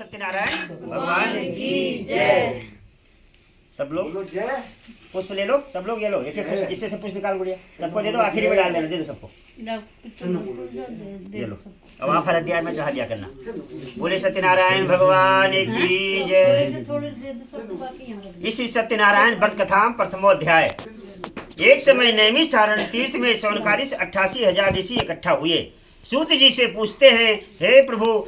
सत्यनारायण भगवान की जय। सब लोग पुष्प ले लो, सब लोग ये लो, एक एक पुष्प, इसमें से पुष्प निकाल गुड़िया, सबको दे दो, आखिरी में डाल देना, दे दो सबको, ये लो। अब आप हर अध्याय में चढ़ा दिया करना। बोले सत्यनारायण भगवान की जय। इसी सत्यनारायण व्रत कथा प्रथमोध्याय। एक समय नैमिषारण्य तीर्थ में सौनकादि से 88,000 ऋषि इकट्ठा हुए। सूत जी से पूछते हैं, हे प्रभु,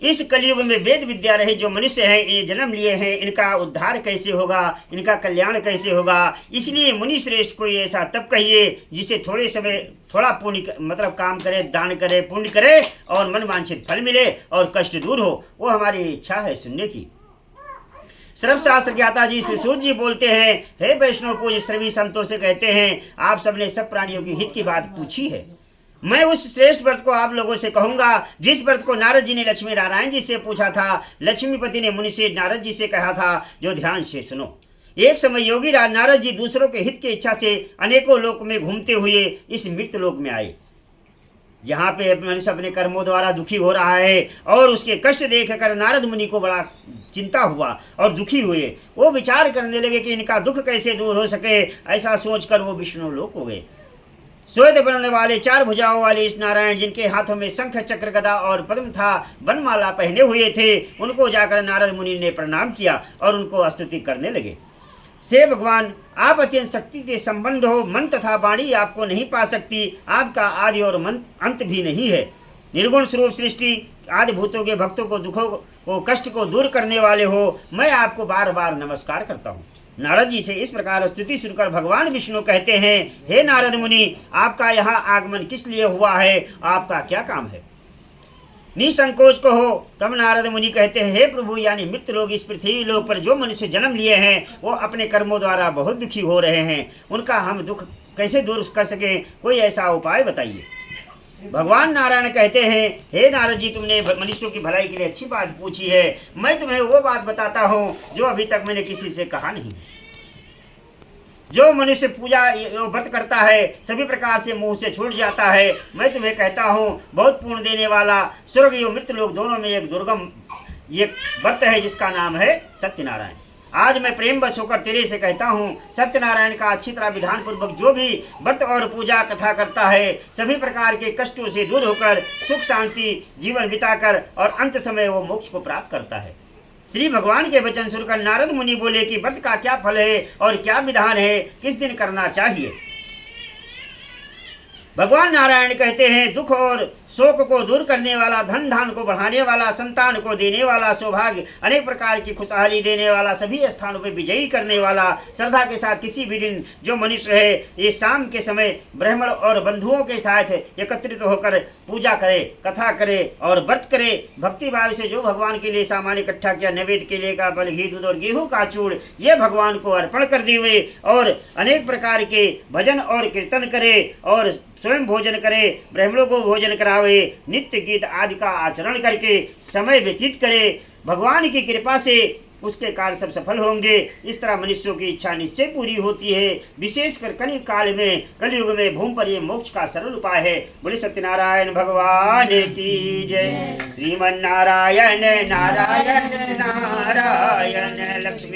इस कलयुग में वेद विद्या रहे जो मनुष्य हैं, ये जन्म लिए हैं, इनका उद्धार कैसे होगा, इनका कल्याण कैसे होगा। इसलिए मुनि श्रेष्ठ कोई ऐसा तब कहिए जिसे थोड़े समय थोड़ा पुण्य मतलब काम करे, दान करे, पुण्य करे और मन वांछित फल मिले और कष्ट दूर हो। वो हमारी इच्छा है सुनने की। सर्वशास्त्र ज्ञाता जी श्री सूत जी बोलते हैं, हे वैष्णव पूज्य श्रवी संतों से कहते हैं, आप सबने सब प्राणियों की हित की बात पूछी है। मैं उस श्रेष्ठ व्रत को आप लोगों से कहूंगा जिस व्रत को नारद जी ने लक्ष्मी नारायण जी से पूछा था। लक्ष्मीपति ने मुनि से नारद जी से कहा था, जो ध्यान से सुनो। एक समय योगी राज नारद जी दूसरों के हित की इच्छा से अनेकों लोक में घूमते हुए इस मृत लोक में आए, जहाँ पे मनुष्य अपने कर्मों द्वारा दुखी हो रहा है। और उसके कष्ट देखकर नारद मुनि को बड़ा चिंता हुआ और दुखी हुए। वो विचार करने लगे कि इनका दुख कैसे दूर हो सके। ऐसा सोचकर वो विष्णु लोक हो गए। श्वेत बनने वाले 4 भुजाओं वाले इस नारायण, जिनके हाथों में शंख चक्र गदा और पद्म था, वनमाला पहने हुए थे, उनको जाकर नारद मुनि ने प्रणाम किया और उनको स्तुति करने लगे। से भगवान, आप अत्यंत शक्ति के संबंध हो, मन तथा वाणी आपको नहीं पा सकती। आपका आदि और अंत भी नहीं है। निर्गुण स्वरूप सृष्टि आदि भूतों के भक्तों को दुखों को कष्ट को दूर करने वाले हो। मैं आपको बार बार नमस्कार करता हूँ। नारद जी से इस प्रकार स्तुति सुनकर भगवान विष्णु कहते हैं, हे नारद मुनि, आपका यहाँ आगमन किस लिए हुआ है, आपका क्या काम है, निसंकोच को हो। तब नारद मुनि कहते हैं, हे प्रभु, यानी मृत लोग इस पृथ्वी लोक पर जो मनुष्य जन्म लिए हैं, वो अपने कर्मों द्वारा बहुत दुखी हो रहे हैं। उनका हम दुख कैसे दूर कर सके, कोई ऐसा उपाय बताइए। भगवान नारायण कहते हैं, हे नारद जी, तुमने मनुष्यों की भलाई के लिए अच्छी बात पूछी है। मैं तुम्हें वो बात बताता हूँ जो अभी तक मैंने किसी से कहा नहीं। जो मनुष्य पूजा व्रत करता है, सभी प्रकार से मुंह से छूट जाता है। मैं तुम्हें कहता हूँ, बहुत पुण्य देने वाला स्वर्ग एवं मृत लोक दोनों में एक दुर्गम ये व्रत है, जिसका नाम है सत्यनारायण। आज मैं प्रेम बस होकर तेरे से कहता हूँ, सत्यनारायण का अच्छी तरह विधान पूर्वक जो भी व्रत और पूजा कथा करता है, सभी प्रकार के कष्टों से दूर होकर सुख शांति जीवन बिताकर और अंत समय वो मोक्ष को प्राप्त करता है। श्री भगवान के वचन सुनकर नारद मुनि बोले कि व्रत का क्या फल है और क्या विधान है, किस दिन करना चाहिए। भगवान नारायण कहते हैं, दुख और शोक को दूर करने वाला, धन धान को बढ़ाने वाला, संतान को देने वाला, सौभाग्य अनेक प्रकार की खुशहाली देने वाला, सभी स्थानों पर विजयी करने वाला, श्रद्धा के साथ किसी भी दिन जो मनुष्य है ये शाम के समय ब्राह्मण और बंधुओं के साथ एकत्रित होकर पूजा करे, कथा करे और व्रत करे, भक्ति भाव से जो भगवान के लिए सामान इकट्ठा किया, नैवेद्य के लिए का बल, घी, दूध और गेहूं का चूड़, ये भगवान को अर्पण कर दिए और अनेक प्रकार के भजन और कीर्तन करे और स्वयं भोजन करे, ब्राह्मणों को भोजन करावे, नित्य गीत आदि का आचरण करके समय व्यतीत करे, भगवान की कृपा से उसके कार्य सब सफल होंगे। इस तरह मनुष्यों की इच्छा निश्चय पूरी होती है। विशेषकर कलियुग काल में, कलियुग में भूमि पर ये मोक्ष का सरल उपाय है। बोले सत्यनारायण भगवान की जय। श्रीमन नारायण नारायण नारायण लक्ष्मी